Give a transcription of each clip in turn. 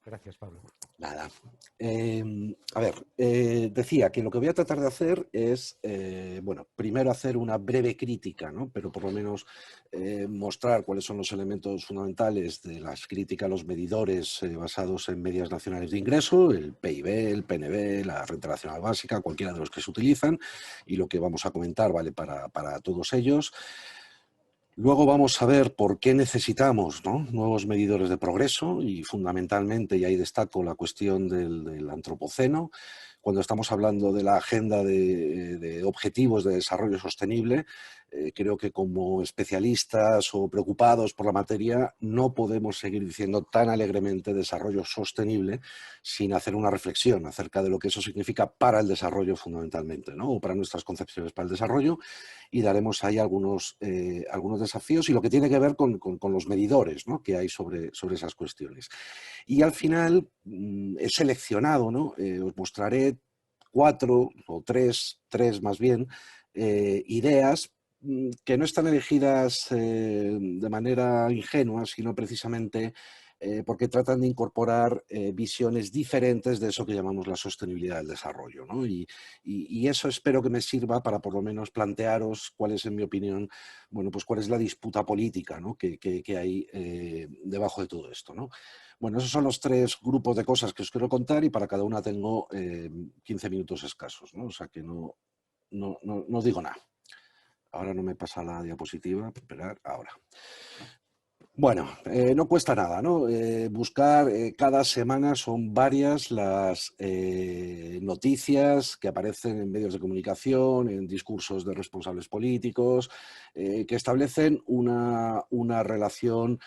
Gracias, Pablo. Nada. A ver, decía que lo que voy a tratar de hacer es, bueno, primero hacer una breve crítica, ¿no? Pero por lo menos mostrar cuáles son los elementos fundamentales de las críticas a los medidores basados en medias nacionales de ingreso, el PIB, el PNB, la renta nacional básica, cualquiera de los que se utilizan, y lo que vamos a comentar vale para todos ellos. Luego vamos a ver por qué necesitamos, ¿no?, nuevos medidores de progreso y fundamentalmente, y ahí destaco la cuestión del antropoceno. Cuando estamos hablando de la agenda de objetivos de desarrollo sostenible, creo que como especialistas o preocupados por la materia no podemos seguir diciendo tan alegremente desarrollo sostenible sin hacer una reflexión acerca de lo que eso significa para el desarrollo fundamentalmente, ¿no?, o para nuestras concepciones para el desarrollo, y daremos ahí algunos desafíos y lo que tiene que ver con los medidores, ¿no?, que hay sobre esas cuestiones. Y al final he seleccionado, ¿no?, os mostraré cuatro o tres más bien, ideas que no están elegidas de manera ingenua, sino precisamente porque tratan de incorporar visiones diferentes de eso que llamamos la sostenibilidad del desarrollo, ¿no? Y eso espero que me sirva para por lo menos plantearos cuál es, en mi opinión, bueno, pues cuál es la disputa política, ¿no?, que hay debajo de todo esto, ¿no? Bueno, esos son los tres grupos de cosas que os quiero contar y para cada una tengo 15 minutos escasos, ¿no? O sea que no digo nada. Ahora no me pasa la diapositiva, esperar, ahora. Bueno, no cuesta nada, ¿no? Buscar cada semana son varias las noticias que aparecen en medios de comunicación, en discursos de responsables políticos, que establecen una relación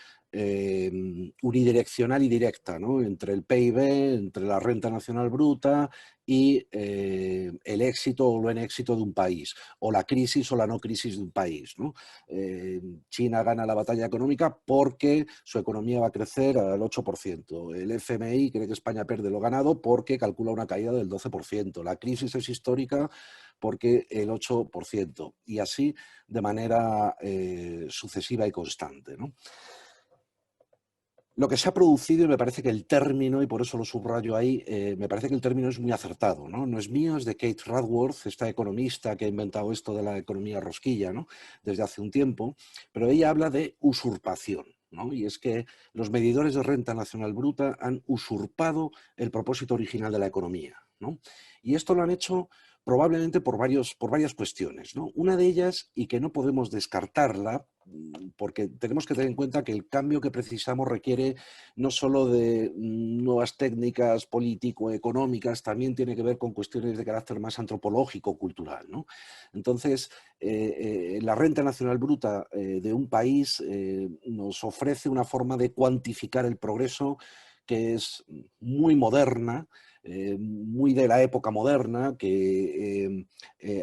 unidireccional y directa, ¿no?, entre el PIB, entre la renta nacional bruta y el éxito o no éxito de un país, o la crisis o la no crisis de un país, ¿no? China gana la batalla económica porque su economía va a crecer al 8%. El FMI cree que España pierde lo ganado porque calcula una caída del 12%. La crisis es histórica porque el 8%. Y así de manera sucesiva y constante, ¿no? Lo que se ha producido, y me parece que el término, y por eso lo subrayo ahí, me parece que el término es muy acertado, ¿no? No es mío, es de Kate Raworth, esta economista que ha inventado esto de la economía rosquilla, ¿no?, desde hace un tiempo, pero ella habla de usurpación, ¿no? Y es que los medidores de renta nacional bruta han usurpado el propósito original de la economía, ¿no? Y esto lo han hecho probablemente por varias cuestiones, ¿no? Una de ellas, y que no podemos descartarla, porque tenemos que tener en cuenta que el cambio que precisamos requiere no solo de nuevas técnicas político-económicas, también tiene que ver con cuestiones de carácter más antropológico, cultural, ¿no? Entonces, la renta nacional bruta de un país nos ofrece una forma de cuantificar el progreso que es muy moderna, muy de la época moderna, que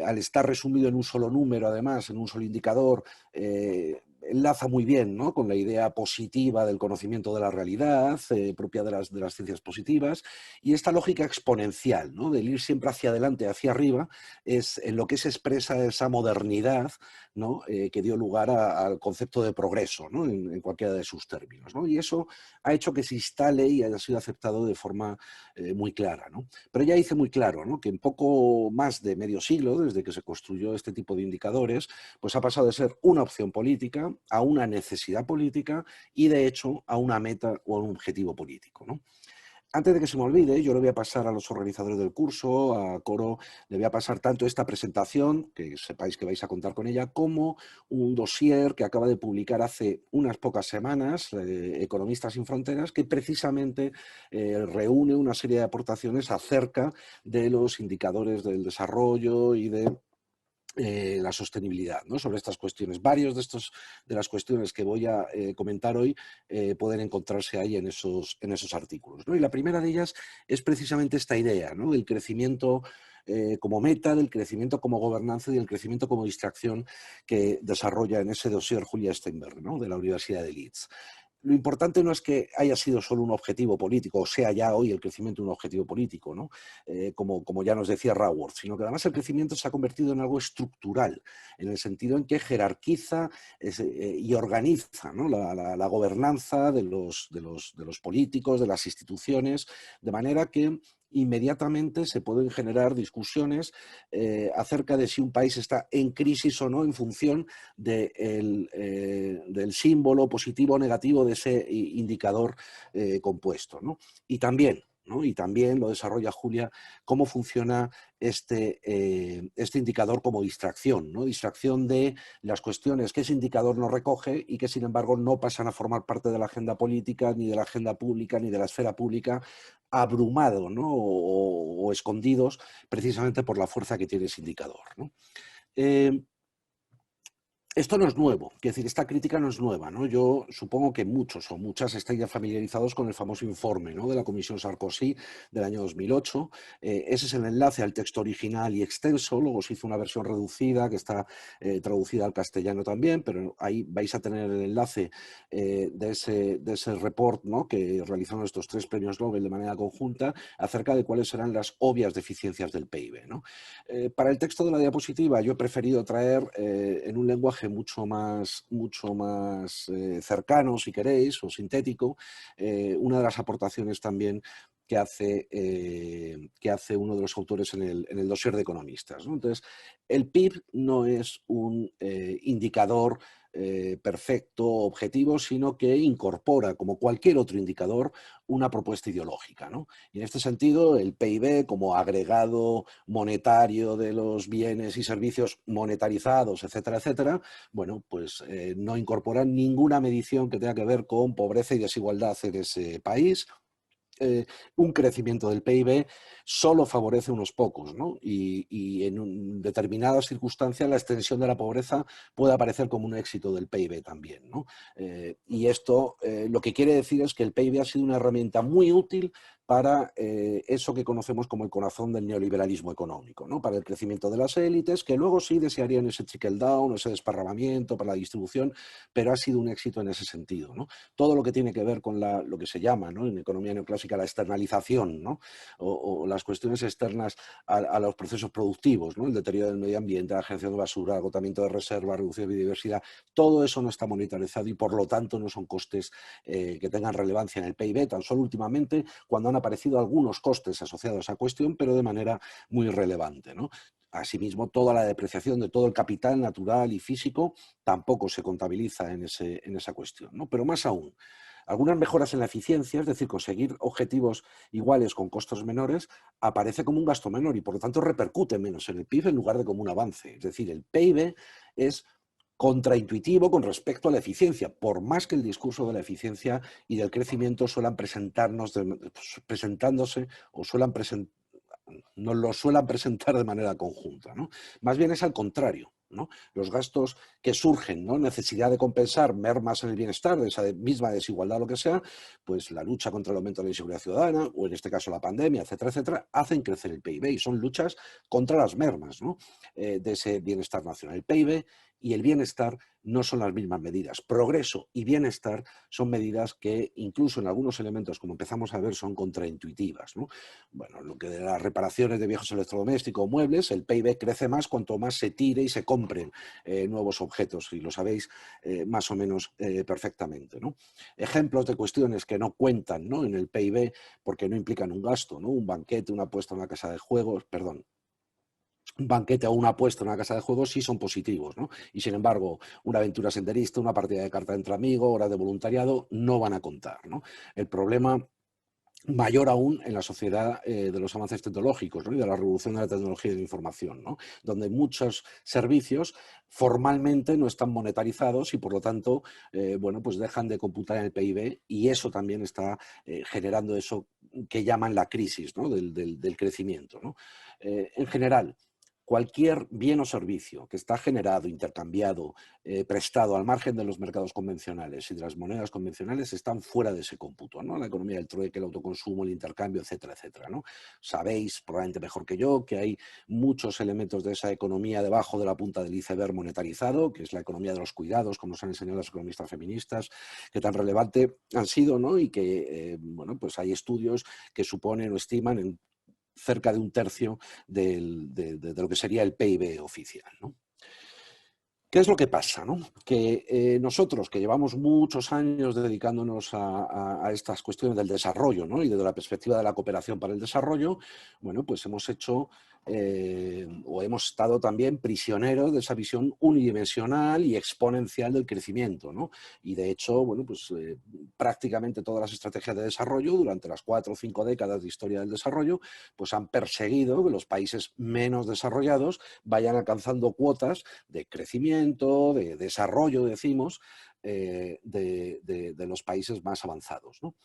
al estar resumido en un solo número, además, en un solo indicador, enlaza muy bien, ¿no?, con la idea positiva del conocimiento de la realidad, propia de las ciencias positivas, y esta lógica exponencial, ¿no?, del ir siempre hacia adelante, hacia arriba, es en lo que se expresa esa modernidad, ¿no?, que dio lugar al concepto de progreso, ¿no?, en cualquiera de sus términos, ¿no? Y eso ha hecho que se instale y haya sido aceptado de forma muy clara, ¿no? Pero ya hice muy claro, ¿no?, que en poco más de medio siglo, desde que se construyó este tipo de indicadores, pues ha pasado de ser una opción política a una necesidad política y, de hecho, a una meta o a un objetivo político, ¿no? Antes de que se me olvide, yo le voy a pasar a los organizadores del curso, a Coro, le voy a pasar tanto esta presentación, que sepáis que vais a contar con ella, como un dossier que acaba de publicar hace unas pocas semanas, Economistas sin Fronteras, que precisamente reúne una serie de aportaciones acerca de los indicadores del desarrollo y de la sostenibilidad, ¿no?, sobre estas cuestiones. Varios de las cuestiones que voy a comentar hoy pueden encontrarse ahí en esos artículos, ¿no? Y la primera de ellas es precisamente esta idea, ¿no?, del crecimiento como meta, del crecimiento como gobernanza y del crecimiento como distracción que desarrolla en ese dossier Julia Steinberg, ¿no?, de la Universidad de Leeds. lo importante no es que haya sido solo un objetivo político, o sea ya hoy el crecimiento un objetivo político, ¿no? Como ya nos decía Raworth, sino que además el crecimiento se ha convertido en algo estructural, en el sentido en que jerarquiza y organiza, ¿no? la gobernanza de los políticos, de las instituciones, de manera que inmediatamente se pueden generar discusiones acerca de si un país está en crisis o no en función del símbolo positivo o negativo de ese indicador compuesto, ¿no? Y también, ¿no? Y también lo desarrolla Julia, cómo funciona este indicador como distracción, ¿no? Distracción de las cuestiones que ese indicador no recoge y que, sin embargo, no pasan a formar parte de la agenda política, ni de la agenda pública, ni de la esfera pública, abrumado, ¿no? o escondidos precisamente por la fuerza que tiene ese indicador, ¿no? Esto no es nuevo, es decir, esta crítica no es nueva, ¿no? Yo supongo que muchos o muchas están ya familiarizados con el famoso informe, ¿no? de la Comisión Sarkozy del año 2008. Ese es el enlace al texto original y extenso, luego se hizo una versión reducida que está traducida al castellano también, pero ahí vais a tener el enlace de ese report, ¿no? que realizaron estos 3 premios Nobel de manera conjunta acerca de cuáles serán las obvias deficiencias del PIB, ¿no? Para el texto de la diapositiva yo he preferido traer en un lenguaje mucho más cercano, si queréis, o sintético, una de las aportaciones también que hace uno de los autores en el dossier de economistas, ¿no? Entonces, el PIB no es un indicador perfecto, objetivo, sino que incorpora, como cualquier otro indicador, una propuesta ideológica, ¿no? Y en este sentido, el PIB, como agregado monetario de los bienes y servicios monetarizados, etcétera, etcétera, bueno, pues no incorporan ninguna medición que tenga que ver con pobreza y desigualdad en ese país. Un crecimiento del PIB solo favorece a unos pocos, ¿no? Y en determinadas circunstancias la extensión de la pobreza puede aparecer como un éxito del PIB también, ¿no? Y esto lo que quiere decir es que el PIB ha sido una herramienta muy útil para eso que conocemos como el corazón del neoliberalismo económico, ¿no? Para el crecimiento de las élites, que luego sí desearían ese trickle down, ese desparramamiento para la distribución, pero ha sido un éxito en ese sentido, ¿no? Todo lo que tiene que ver con lo que se llama, ¿no? en economía neoclásica la externalización, ¿no? o las cuestiones externas a los procesos productivos, ¿no? El deterioro del medio ambiente, la generación de basura, agotamiento de reservas, reducción de biodiversidad, todo eso no está monetarizado y por lo tanto no son costes que tengan relevancia en el PIB, tan solo últimamente cuando han aparecido algunos costes asociados a esa cuestión, pero de manera muy relevante, ¿no? Asimismo, toda la depreciación de todo el capital natural y físico tampoco se contabiliza en esa cuestión, ¿no? Pero más aún, algunas mejoras en la eficiencia, es decir, conseguir objetivos iguales con costos menores, aparece como un gasto menor y por lo tanto repercute menos en el PIB en lugar de como un avance. Es decir, el PIB es contraintuitivo con respecto a la eficiencia, por más que el discurso de la eficiencia y del crecimiento suelan presentándose o nos lo suelan presentar de manera conjunta, ¿no? Más bien es al contrario, ¿no? Los gastos que surgen, ¿no? Necesidad de compensar mermas en el bienestar, de esa misma desigualdad o lo que sea, pues la lucha contra el aumento de la inseguridad ciudadana, o en este caso la pandemia, etcétera, etcétera, hacen crecer el PIB y son luchas contra las mermas, ¿no? De ese bienestar nacional. El PIB y el bienestar no son las mismas medidas. Progreso y bienestar son medidas que incluso en algunos elementos, como empezamos a ver, son contraintuitivas, ¿no? Bueno, lo que de las reparaciones de viejos electrodomésticos o muebles, el PIB crece más cuanto más se tire y se compren nuevos objetos, y lo sabéis más o menos perfectamente, ¿no? Ejemplos de cuestiones que no cuentan, ¿no? en el PIB porque no implican un gasto, ¿no? Un banquete, una apuesta en una casa de juegos, perdón, un banquete o una apuesta en una casa de juegos sí son positivos, ¿no? Y sin embargo, una aventura senderista, una partida de carta entre amigos, horas de voluntariado, no van a contar, ¿no? El problema mayor aún en la sociedad de los avances tecnológicos, ¿no? y de la revolución de la tecnología y de la información, ¿no? donde muchos servicios formalmente no están monetarizados y por lo tanto bueno, pues dejan de computar en el PIB y eso también está generando eso que llaman la crisis, ¿no? del crecimiento, ¿no? En general, cualquier bien o servicio que está generado, intercambiado, prestado al margen de los mercados convencionales y de las monedas convencionales están fuera de ese cómputo, ¿no? La economía del trueque, el autoconsumo, el intercambio, etcétera, etcétera, ¿no? Sabéis, probablemente mejor que yo, que hay muchos elementos de esa economía debajo de la punta del iceberg monetarizado, que es la economía de los cuidados, como nos han enseñado las economistas feministas, que tan relevante han sido, ¿no? Y que, bueno, pues hay estudios que suponen o estiman en cerca de un tercio de lo que sería el PIB oficial, ¿no? ¿Qué es lo que pasa, no? Que nosotros, que llevamos muchos años dedicándonos a estas cuestiones del desarrollo, ¿no? Y desde la perspectiva de la cooperación para el desarrollo, bueno, pues hemos hecho o hemos estado también prisioneros de esa visión unidimensional y exponencial del crecimiento, ¿no? Y de hecho, bueno, pues prácticamente todas las estrategias de desarrollo durante las 4 o 5 décadas de historia del desarrollo, pues han perseguido que los países menos desarrollados vayan alcanzando cuotas de crecimiento, de desarrollo, decimos, de los países más avanzados, ¿no?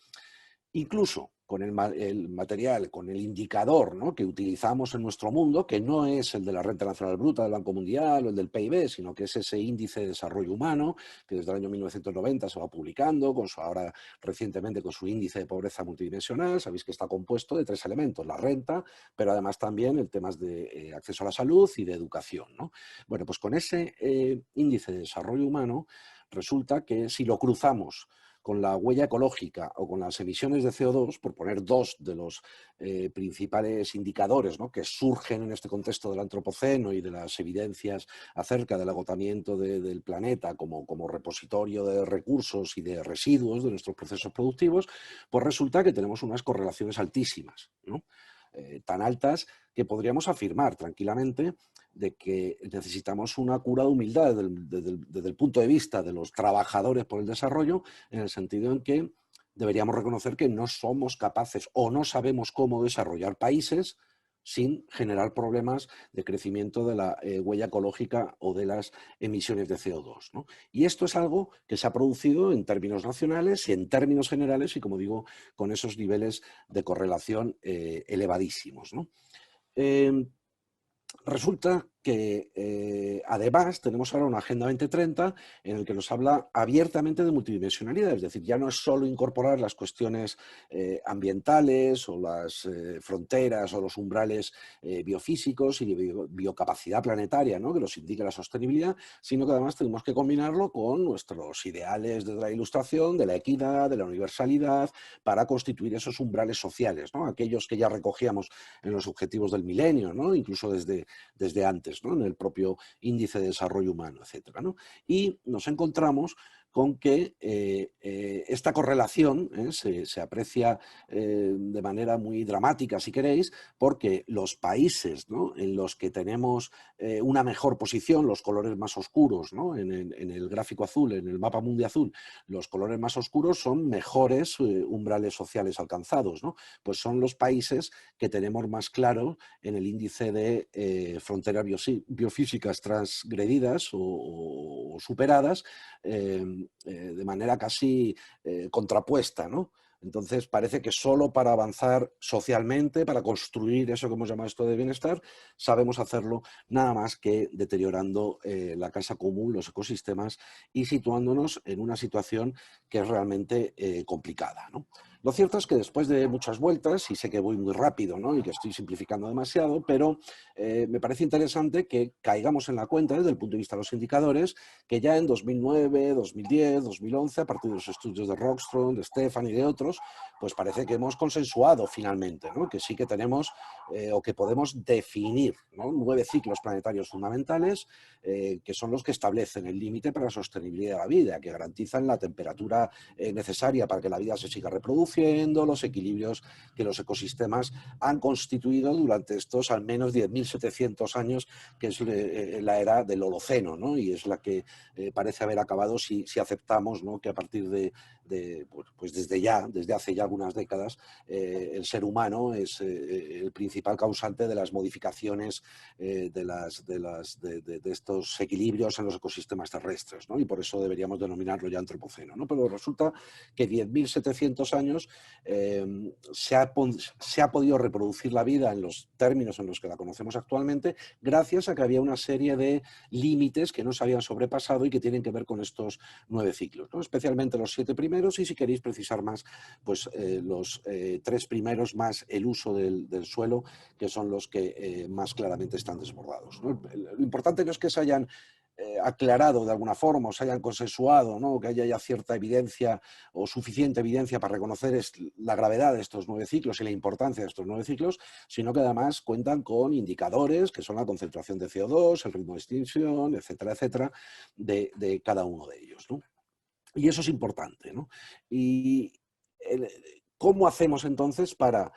Incluso con el material, con el indicador, ¿no?, que utilizamos en nuestro mundo, que no es el de la renta nacional bruta del Banco Mundial o el del PIB, sino que es ese índice de desarrollo humano, que desde el año 1990 se va publicando, ahora recientemente con su índice de pobreza multidimensional. Sabéis que está compuesto de 3 elementos: la renta, pero además también el temas de acceso a la salud y de educación, ¿no? Bueno, pues con ese índice de desarrollo humano resulta que si lo cruzamos con la huella ecológica o con las emisiones de CO2, por poner dos de los principales indicadores, ¿no?, que surgen en este contexto del antropoceno y de las evidencias acerca del agotamiento del planeta como repositorio de recursos y de residuos de nuestros procesos productivos, pues resulta que tenemos unas correlaciones altísimas, ¿no? Tan altas que podríamos afirmar tranquilamente de que necesitamos una cura de humildad desde el punto de vista de los trabajadores por el desarrollo, en el sentido en que deberíamos reconocer que no somos capaces o no sabemos cómo desarrollar países sin generar problemas de crecimiento de la huella ecológica o de las emisiones de CO2, ¿no? Y esto es algo que se ha producido en términos nacionales y en términos generales y, como digo, con esos niveles de correlación elevadísimos, ¿no? Resulta que además tenemos ahora una Agenda 2030 en el que nos habla abiertamente de multidimensionalidad, es decir, ya no es solo incorporar las cuestiones ambientales o las fronteras o los umbrales biofísicos y de biocapacidad planetaria, ¿no?, que nos indica la sostenibilidad, sino que además tenemos que combinarlo con nuestros ideales de la ilustración, de la equidad, de la universalidad, para constituir esos umbrales sociales, ¿no?, aquellos que ya recogíamos en los objetivos del milenio, ¿no?, incluso desde antes, ¿no?, en el propio índice de desarrollo humano, etcétera, ¿no? Y nos encontramos con que esta correlación se aprecia de manera muy dramática, si queréis, porque los países, ¿no?, en los que tenemos una mejor posición, los colores más oscuros, ¿no?, en el gráfico azul, en el mapa mundi azul, los colores más oscuros son mejores umbrales sociales alcanzados, ¿no? Pues son los países que tenemos más claro en el índice de fronteras biofísicas transgredidas o superadas de manera casi contrapuesta, ¿no? Entonces parece que solo para avanzar socialmente, para construir eso que hemos llamado esto de bienestar, sabemos hacerlo nada más que deteriorando la casa común, los ecosistemas y situándonos en una situación que es realmente complicada, ¿no? Lo cierto es que después de muchas vueltas, y sé que voy muy rápido, ¿no?, y que estoy simplificando demasiado, pero me parece interesante que caigamos en la cuenta desde el punto de vista de los indicadores que ya en 2009, 2010, 2011, a partir de los estudios de Rockström, de Stefan y de otros, pues parece que hemos consensuado finalmente, ¿no?, que sí que tenemos o que podemos definir, ¿no?, 9 ciclos planetarios fundamentales que son los que establecen el límite para la sostenibilidad de la vida, que garantizan la temperatura necesaria para que la vida se siga reproduciendo, los equilibrios que los ecosistemas han constituido durante estos al menos 10.700 años, que es la era del Holoceno, ¿no?, y es la que parece haber acabado si aceptamos, ¿no?, que a partir pues desde hace ya algunas décadas, el ser humano es el principal causante de las modificaciones de estos equilibrios en los ecosistemas terrestres, ¿no?, y por eso deberíamos denominarlo ya antropoceno, ¿no? Pero resulta que 10.700 años años, se ha podido reproducir la vida en los términos en los que la conocemos actualmente, gracias a que había una serie de límites que no se habían sobrepasado y que tienen que ver con estos 9 ciclos, ¿no? Especialmente los 7 primeros, y si queréis precisar más, pues los 3 primeros más el uso del suelo, que son los que más claramente están desbordados, ¿no? Lo importante no es que se hayan aclarado de alguna forma o se hayan consensuado, ¿no? Que haya ya cierta evidencia o suficiente evidencia para reconocer la gravedad de estos 9 ciclos y la importancia de estos 9 ciclos, sino que además cuentan con indicadores que son la concentración de CO2, el ritmo de extinción, etcétera, etcétera, de cada uno de ellos, ¿no? Y eso es importante, ¿no? Y el, ¿cómo hacemos entonces para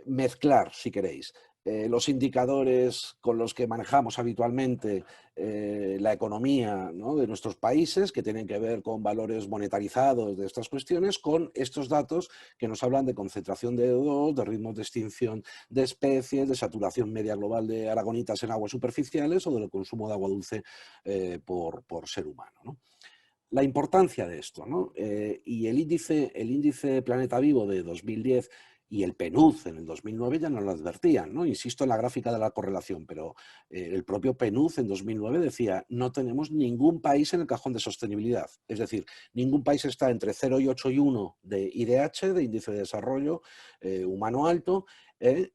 mezclar, si queréis, los indicadores con los que manejamos habitualmente la economía, ¿no?, de nuestros países, que tienen que ver con valores monetarizados de estas cuestiones, con estos datos que nos hablan de concentración de CO2, de ritmos de extinción de especies, de saturación media global de aragonitas en aguas superficiales o del consumo de agua dulce por ser humano, ¿no? La importancia de esto, ¿no? Y el índice Planeta Vivo de 2010 y el PNUD en el 2009 ya nos lo advertían, ¿no? Insisto en la gráfica de la correlación, pero el propio PNUD en 2009 decía: no tenemos ningún país en el cajón de sostenibilidad. Es decir, ningún país está entre 0 y 8 y 1 de IDH, de Índice de Desarrollo Humano Alto,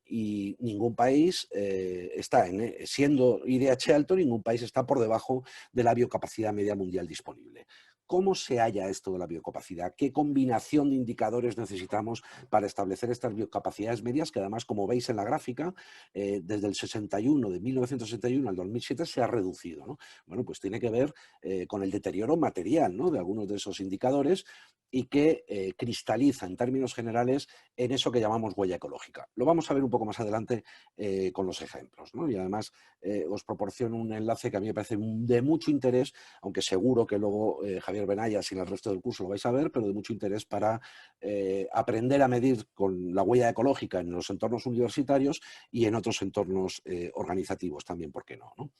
y ningún país está, siendo IDH alto, ningún país está por debajo de la biocapacidad media mundial disponible. ¿Cómo se halla esto de la biocapacidad? ¿Qué combinación de indicadores necesitamos para establecer estas biocapacidades medias que, además, como veis en la gráfica, desde el 61, de 1961 al 2007 se ha reducido, ¿no? Bueno, pues tiene que ver con el deterioro material, ¿no?, de algunos de esos indicadores, y que cristaliza en términos generales en eso que llamamos huella ecológica. Lo vamos a ver un poco más adelante con los ejemplos, ¿no? Y además os proporciono un enlace que a mí me parece de mucho interés, aunque seguro que luego Javier Benayas y el resto del curso lo vais a ver, pero de mucho interés para aprender a medir con la huella ecológica en los entornos universitarios y en otros entornos organizativos también, ¿por qué no? ¿No?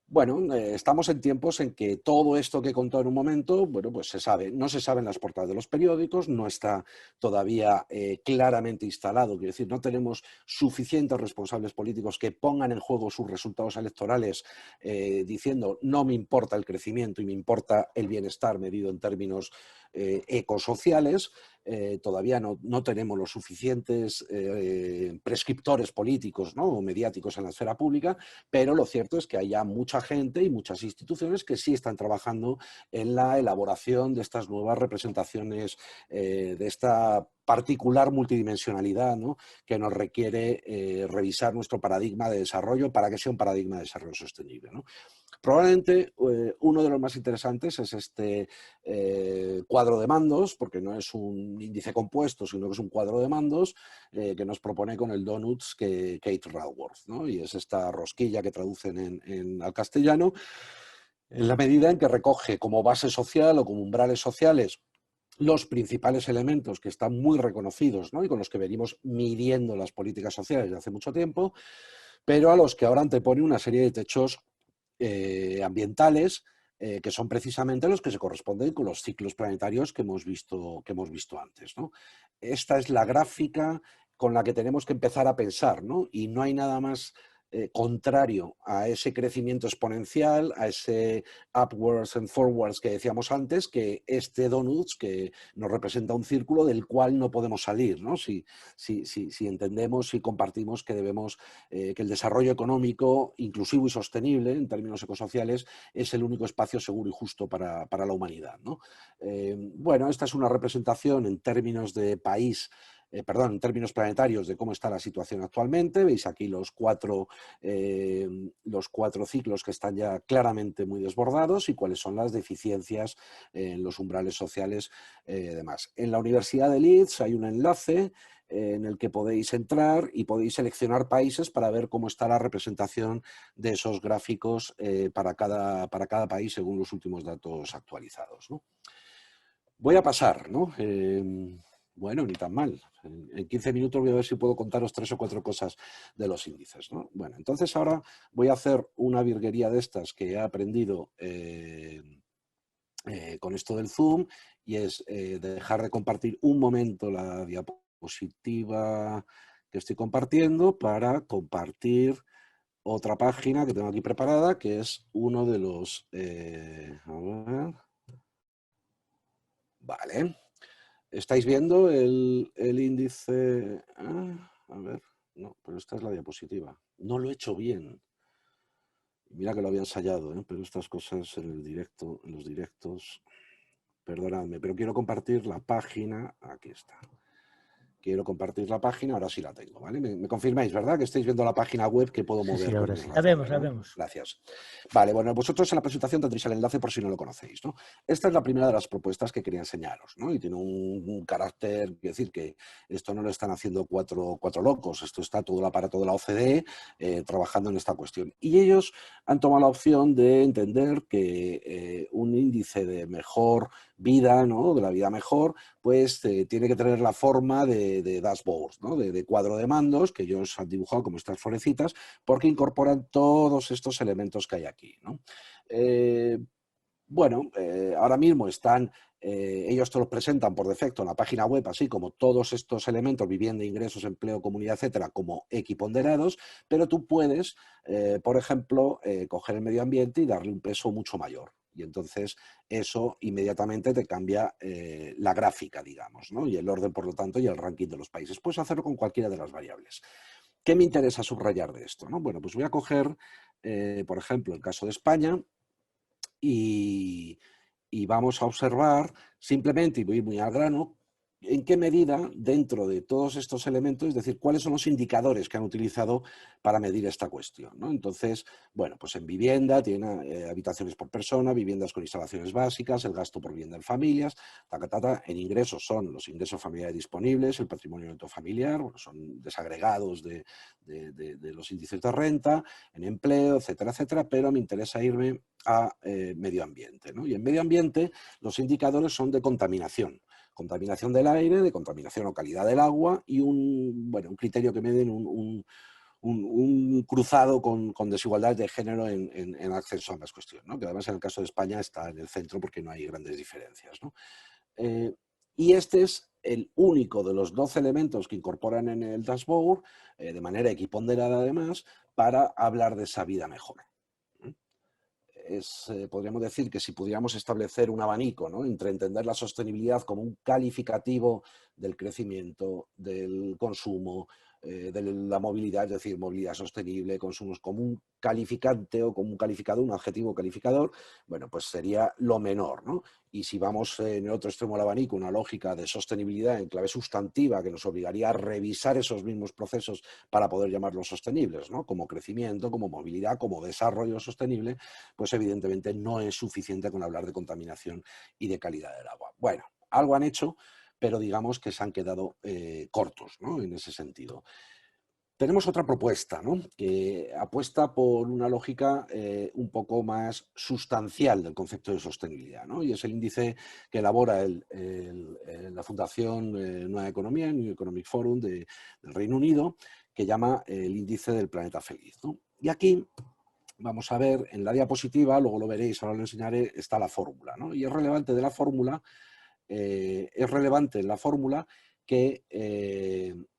Bueno, estamos en tiempos en que todo esto que he contado en un momento, bueno, pues se sabe. No se sabe en las portadas de los periódicos, no está todavía claramente instalado. Quiero decir, no tenemos suficientes responsables políticos que pongan en juego sus resultados electorales diciendo: no me importa el crecimiento y me importa el bienestar medido en términos ecosociales. Todavía no tenemos los suficientes prescriptores políticos, ¿no?, o mediáticos en la esfera pública, pero lo cierto es que hay ya mucha gente y muchas instituciones que sí están trabajando en la elaboración de estas nuevas representaciones, de esta particular multidimensionalidad, ¿no?, que nos requiere revisar nuestro paradigma de desarrollo para que sea un paradigma de desarrollo sostenible, ¿no? Probablemente uno de los más interesantes es este cuadro de mandos, porque no es un índice compuesto, sino que es un cuadro de mandos que nos propone con el Donuts que Kate Raworth, ¿no? Y es esta rosquilla que traducen al castellano, en la medida en que recoge como base social o como umbrales sociales los principales elementos que están muy reconocidos, ¿no?, y con los que venimos midiendo las políticas sociales desde hace mucho tiempo, pero a los que ahora antepone una serie de techos ambientales que son precisamente los que se corresponden con los ciclos planetarios que hemos visto antes, ¿no? Esta es la gráfica con la que tenemos que empezar a pensar, ¿no? Y no hay nada más contrario a ese crecimiento exponencial, a ese upwards and forwards que decíamos antes, que este donuts que nos representa un círculo del cual no podemos salir, ¿no? Si entendemos y compartimos que debemos, que el desarrollo económico inclusivo y sostenible en términos ecosociales es el único espacio seguro y justo para la humanidad, ¿no? Bueno, esta es una representación en términos de país, en términos planetarios, de cómo está la situación actualmente. Veis aquí los cuatro ciclos que están ya claramente muy desbordados y cuáles son las deficiencias en los umbrales sociales y demás. En la Universidad de Leeds hay un enlace en el que podéis entrar y podéis seleccionar países para ver cómo está la representación de esos gráficos para cada país según los últimos datos actualizados, ¿no? Voy a pasar, ¿no? Bueno, ni tan mal. En 15 minutos voy a ver si puedo contaros 3 o 4 cosas de los índices, ¿no? Bueno, entonces ahora voy a hacer una virguería de estas que he aprendido con esto del Zoom, y es dejar de compartir un momento la diapositiva que estoy compartiendo para compartir otra página que tengo aquí preparada, que es uno de los... a ver, vale. ¿Estáis viendo el índice? A ver, no, pero esta es la diapositiva. No lo he hecho bien. Mira que lo había ensayado, pero estas cosas en el directo, en los directos, perdonadme, pero quiero compartir la página. Aquí está. Quiero compartir la página, ahora sí la tengo, ¿vale? Me confirmáis, ¿verdad? Que estáis viendo la página web que puedo Sí, sí, mover con ahora el sí. ratón, La ¿no? vemos. Gracias. Vale, bueno, vosotros en la presentación tendréis el enlace por si no lo conocéis, ¿no? Esta es la primera de las propuestas que quería enseñaros, ¿no? Y tiene un carácter, quiero decir que esto no lo están haciendo cuatro locos, esto está todo el aparato de la OCDE trabajando en esta cuestión. Y ellos han tomado la opción de entender que un índice de mejor vida, ¿no? De la vida mejor, pues tiene que tener la forma de dashboard, ¿no? De cuadro de mandos que ellos han dibujado como estas florecitas, porque incorporan todos estos elementos que hay aquí, ¿no? Bueno, ahora mismo están, ellos te los presentan por defecto en la página web, así como todos estos elementos, vivienda, ingresos, empleo, comunidad, etcétera, como equiponderados, pero tú puedes, por ejemplo, coger el medio ambiente y darle un peso mucho mayor. Y entonces eso inmediatamente te cambia la gráfica, digamos, ¿no? Y el orden, por lo tanto, y el ranking de los países. Puedes hacerlo con cualquiera de las variables. ¿Qué me interesa subrayar de esto, no? Bueno, pues voy a coger, por ejemplo, el caso de España y, y vamos a observar simplemente, y voy a ir muy al grano, en qué medida dentro de todos estos elementos, es decir, cuáles son los indicadores que han utilizado para medir esta cuestión, ¿no? Entonces, bueno, pues en vivienda tiene habitaciones por persona, viviendas con instalaciones básicas, el gasto por vivienda en familias, en ingresos son los ingresos familiares disponibles, el patrimonio neto familiar, bueno, son desagregados de los índices de renta, en empleo, etcétera, etcétera, pero me interesa irme a medio ambiente, ¿no? Y en medio ambiente los indicadores son de contaminación del aire, de contaminación o calidad del agua y un criterio que miden un cruzado con desigualdades de género en acceso a las cuestiones, ¿no? Que además en el caso de España está en el centro porque no hay grandes diferencias, ¿no? Y este es el único de los 12 elementos que incorporan en el dashboard, de manera equiponderada además, para hablar de esa vida mejor. Podríamos decir que si pudiéramos establecer un abanico, ¿no? Entre entender la sostenibilidad como un calificativo del crecimiento, del consumo, de la movilidad, es decir, movilidad sostenible, consumos como un calificante o como un calificador, un adjetivo calificador, bueno, pues sería lo menor, ¿no? Y si vamos en el otro extremo del abanico, una lógica de sostenibilidad en clave sustantiva que nos obligaría a revisar esos mismos procesos para poder llamarlos sostenibles, ¿no? Como crecimiento, como movilidad, como desarrollo sostenible, pues evidentemente no es suficiente con hablar de contaminación y de calidad del agua. Bueno, algo han hecho, pero digamos que se han quedado cortos, ¿no? En ese sentido. Tenemos otra propuesta, ¿no? Que apuesta por una lógica un poco más sustancial del concepto de sostenibilidad, ¿no? Y es el índice que elabora la Fundación Nueva Economía, New Economic Forum del Reino Unido, que llama el índice del planeta feliz, ¿no? Y aquí vamos a ver en la diapositiva, luego lo veréis, ahora lo enseñaré, está la fórmula, ¿no? Y es relevante de la fórmula, es relevante en la fórmula que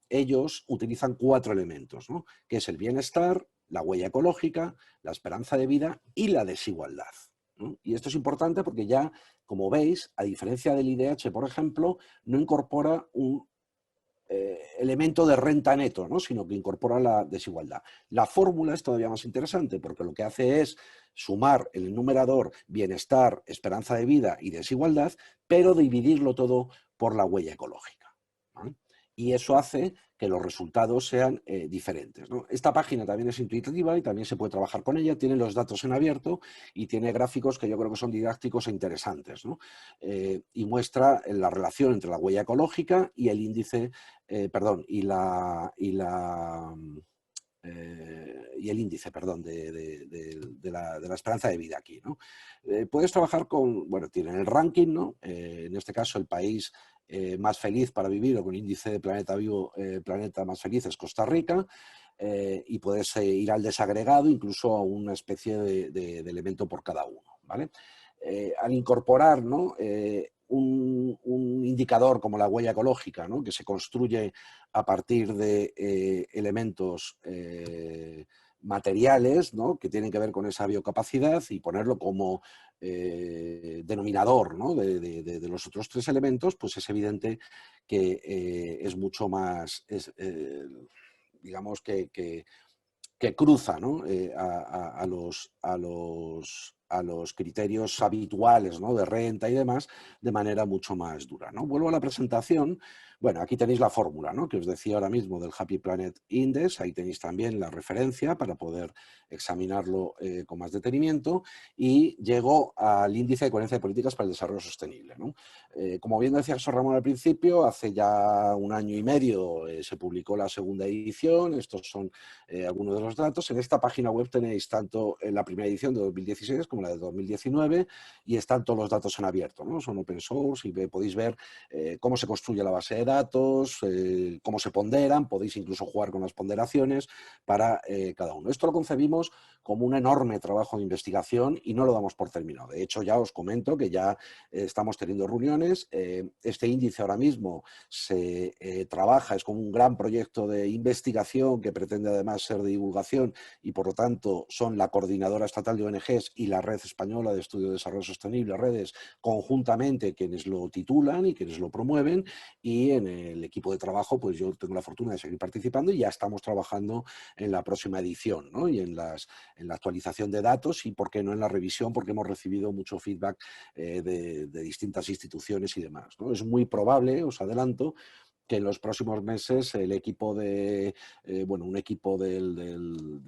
ellos utilizan 4 elementos, ¿no? Que es el bienestar, la huella ecológica, la esperanza de vida y la desigualdad, ¿no? Y esto es importante porque ya, como veis, a diferencia del IDH, por ejemplo, no incorpora un elemento de renta neto, ¿no? Sino que incorpora la desigualdad. La fórmula es todavía más interesante porque lo que hace es sumar el numerador bienestar, esperanza de vida y desigualdad, pero dividirlo todo por la huella ecológica, ¿vale? Y eso hace que los resultados sean diferentes, ¿no? Esta página también es intuitiva y también se puede trabajar con ella, tiene los datos en abierto y tiene gráficos que yo creo que son didácticos e interesantes, ¿no? Y muestra la relación entre la huella ecológica y el índice, y el índice, perdón, de la esperanza de vida aquí, ¿no? Puedes trabajar con, bueno, tienen el ranking, ¿no? En este caso el país más feliz para vivir o con índice de planeta vivo, planeta más feliz es Costa Rica, y puedes ir al desagregado, incluso a una especie de elemento por cada uno, ¿vale? al incorporar, ¿no? Un indicador como la huella ecológica, ¿no? Que se construye a partir de elementos materiales, ¿no? Que tienen que ver con esa biocapacidad y ponerlo como denominador, ¿no? de los otros tres elementos, pues es evidente que es mucho más, digamos que cruza, ¿no? A los criterios habituales, ¿no? De renta y demás de manera mucho más dura, ¿no? Vuelvo a la presentación. Bueno, aquí tenéis la fórmula, ¿no? Que os decía ahora mismo del Happy Planet Index. Ahí tenéis también la referencia para poder examinarlo con más detenimiento. Y llego al índice de coherencia de políticas para el desarrollo sostenible, ¿no? Como bien decía José Ramón al principio, hace ya un año y medio se publicó la segunda edición. Estos son algunos de los datos. En esta página web tenéis tanto la primera edición de 2016 como la de 2019 y están todos los datos en abierto, ¿no? Son open source y podéis ver cómo se construye la base de datos, cómo se ponderan, podéis incluso jugar con las ponderaciones para cada uno. Esto lo concebimos como un enorme trabajo de investigación y no lo damos por terminado. De hecho, ya os comento que ya estamos teniendo reuniones. Este índice ahora mismo se trabaja, es como un gran proyecto de investigación que pretende además ser de divulgación y por lo tanto son la Coordinadora Estatal de ONGs y la Red Española de Estudio de Desarrollo Sostenible, redes conjuntamente quienes lo titulan y quienes lo promueven, y en el equipo de trabajo pues yo tengo la fortuna de seguir participando y ya estamos trabajando en la próxima edición, ¿no? Y en la actualización de datos y por qué no en la revisión, porque hemos recibido mucho feedback de distintas instituciones y demás, ¿no? Es muy probable, os adelanto, que en los próximos meses el equipo un equipo del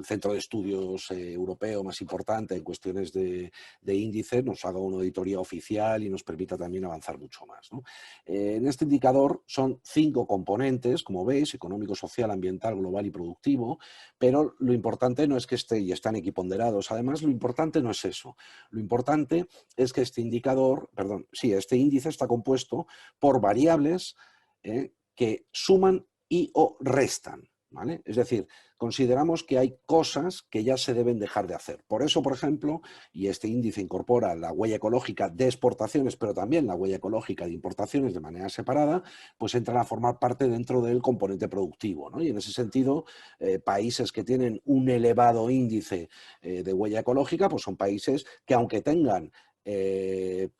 Centro de Estudios Europeo más importante en cuestiones de índices nos haga una auditoría oficial y nos permita también avanzar mucho más, ¿no? En este indicador son 5 componentes, como veis: económico, social, ambiental, global y productivo, pero lo importante no es que esté y están equiponderados. Además, lo importante no es eso. Lo importante es que este este índice está compuesto por variables que suman y o restan, ¿vale? Es decir, consideramos que hay cosas que ya se deben dejar de hacer. Por eso, por ejemplo, y este índice incorpora la huella ecológica de exportaciones, pero también la huella ecológica de importaciones de manera separada, pues entran a formar parte dentro del componente productivo, ¿no? Y en ese sentido, países que tienen un elevado índice de huella ecológica, pues son países que aunque tengan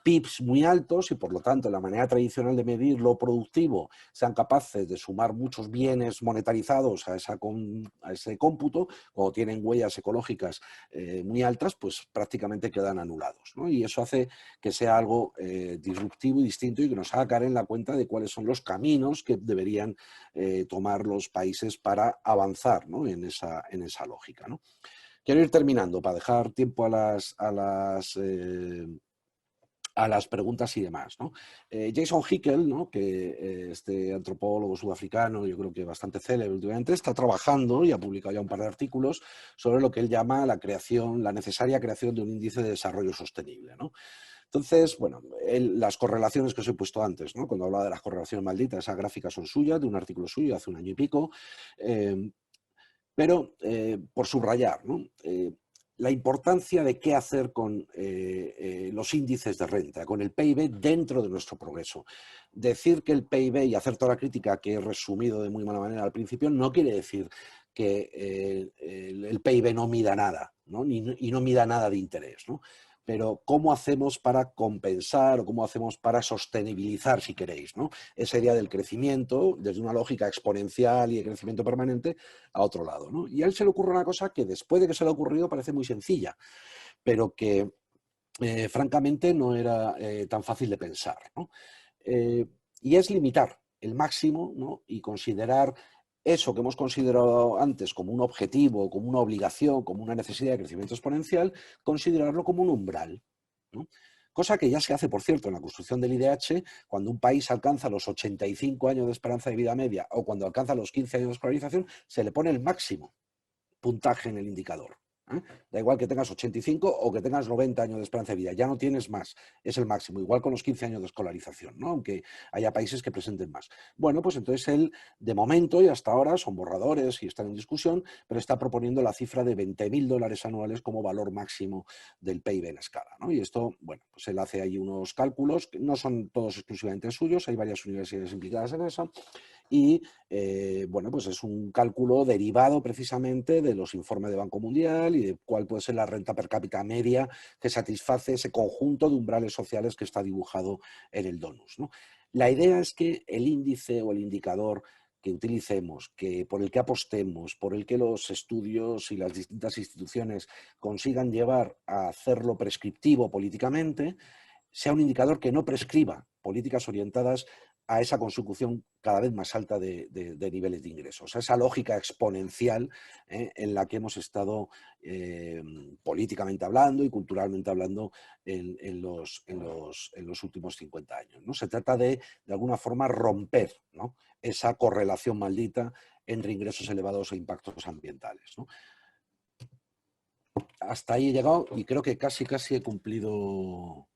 PIBs muy altos y por lo tanto la manera tradicional de medir lo productivo sean capaces de sumar muchos bienes monetarizados a ese cómputo, cuando tienen huellas ecológicas muy altas, pues prácticamente quedan anulados, ¿no? Y eso hace que sea algo disruptivo y distinto y que nos haga caer en la cuenta de cuáles son los caminos que deberían tomar los países para avanzar, ¿no? en esa lógica, ¿no? Quiero ir terminando para dejar tiempo a las preguntas y demás, ¿no? Jason Hickel, ¿no? Que este antropólogo sudafricano, yo creo que bastante célebre últimamente, está trabajando y ha publicado ya un par de artículos sobre lo que él llama la necesaria creación de un índice de desarrollo sostenible, ¿no? Entonces, bueno, las correlaciones que os he puesto antes, ¿no? Cuando hablaba de las correlaciones malditas, esas gráficas son suyas, de un artículo suyo hace un año y pico. Pero por subrayar, ¿no? La importancia de qué hacer con los índices de renta, con el PIB dentro de nuestro progreso. Decir que el PIB, y hacer toda la crítica que he resumido de muy mala manera al principio, no quiere decir que el PIB no mida nada, ¿no? Y no mida nada de interés, ¿no? Pero ¿cómo hacemos para compensar o cómo hacemos para sostenibilizar, si queréis, ¿no? Esa idea del crecimiento desde una lógica exponencial y de crecimiento permanente a otro lado, ¿no? Y a él se le ocurre una cosa que después de que se le ha ocurrido parece muy sencilla, pero que francamente no era tan fácil de pensar, ¿no? Y es limitar el máximo, ¿no? Y considerar eso que hemos considerado antes como un objetivo, como una obligación, como una necesidad de crecimiento exponencial, considerarlo como un umbral, ¿no? Cosa que ya se hace, por cierto, en la construcción del IDH, cuando un país alcanza los 85 años de esperanza de vida media o cuando alcanza los 15 años de escolarización, se le pone el máximo puntaje en el indicador, ¿eh? Da igual que tengas 85 o que tengas 90 años de esperanza de vida, ya no tienes más, es el máximo, igual con los 15 años de escolarización, ¿no? Aunque haya países que presenten más. Bueno, pues entonces él, de momento y hasta ahora, son borradores y están en discusión, pero está proponiendo la cifra de $20.000 anuales como valor máximo del PIB en escala, ¿no? Y esto, bueno, pues él hace ahí unos cálculos, que no son todos exclusivamente suyos, hay varias universidades implicadas en eso, y bueno, pues es un cálculo derivado precisamente de los informes de Banco Mundial y de cuál puede ser la renta per cápita media que satisface ese conjunto de umbrales sociales que está dibujado en el DONUS, ¿no? La idea es que el índice o el indicador que utilicemos, que por el que apostemos, por el que los estudios y las distintas instituciones consigan llevar a hacerlo prescriptivo políticamente, sea un indicador que no prescriba políticas orientadas a esa consecución cada vez más alta de niveles de ingresos, a esa lógica exponencial en la que hemos estado políticamente hablando y culturalmente hablando en los últimos 50 años, ¿no? Se trata de alguna forma, romper, ¿no?, esa correlación maldita entre ingresos elevados e impactos ambientales, ¿no? Hasta ahí he llegado y creo que casi he cumplido